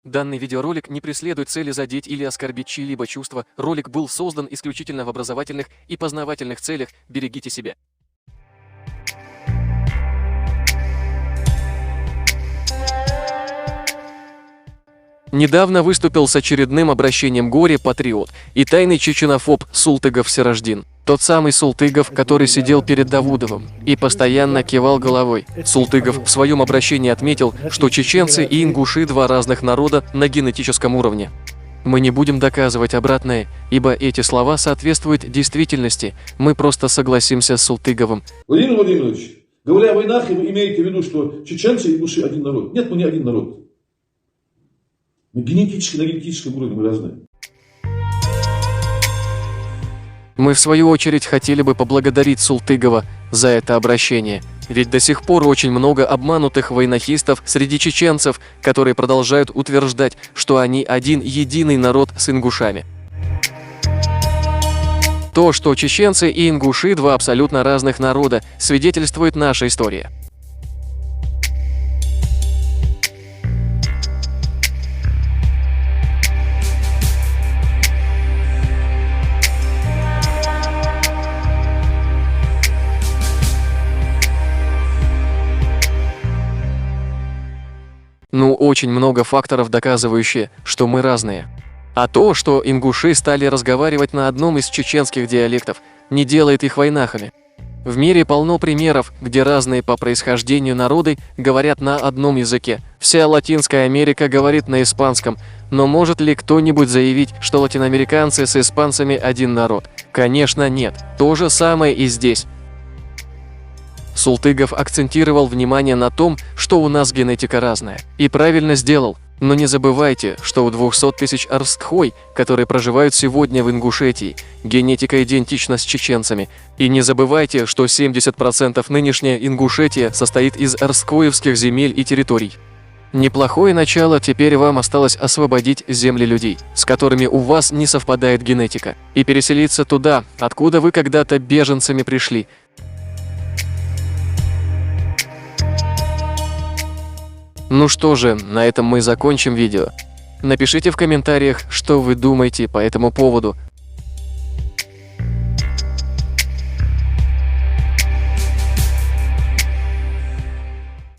Данный видеоролик не преследует цели задеть или оскорбить чьи-либо чувства. Ролик был создан исключительно в образовательных и познавательных целях. Берегите себя. Недавно выступил с очередным обращением горе-патриот и тайный чеченофоб Султыгов Сираждин. Тот самый Султыгов, который сидел перед Давудовым и постоянно кивал головой. Султыгов в своем обращении отметил, что чеченцы и ингуши – два разных народа на генетическом уровне. Мы не будем доказывать обратное, ибо эти слова соответствуют действительности. Мы просто согласимся с Султыговым. Владимир Владимирович, говоря о войнах, вы имеете в виду, что чеченцы и ингуши один народ? Нет, мы не один народ. На генетическом уровне мы разные. Мы в свою очередь хотели бы поблагодарить Султыгова за это обращение, ведь до сих пор очень много обманутых войнахистов среди чеченцев, которые продолжают утверждать, что они один единый народ с ингушами. То, что чеченцы и ингуши – два абсолютно разных народа, свидетельствует наша история. Ну, очень много факторов, доказывающих, что мы разные. А то, что ингуши стали разговаривать на одном из чеченских диалектов, не делает их войнахами. В мире полно примеров, где разные по происхождению народы говорят на одном языке. Вся Латинская Америка говорит на испанском, но может ли кто-нибудь заявить, что латиноамериканцы с испанцами один народ? Конечно, нет. То же самое и здесь. Султыгов акцентировал внимание на том, что у нас генетика разная. И правильно сделал. Но не забывайте, что у 200 тысяч арстхой, которые проживают сегодня в Ингушетии, генетика идентична с чеченцами. И не забывайте, что 70% нынешняя Ингушетия состоит из арсткоевских земель и территорий. Неплохое начало, теперь вам осталось освободить земли людей, с которыми у вас не совпадает генетика, и переселиться туда, откуда вы когда-то беженцами пришли. Ну что же, на этом мы закончим видео. Напишите в комментариях, что вы думаете по этому поводу.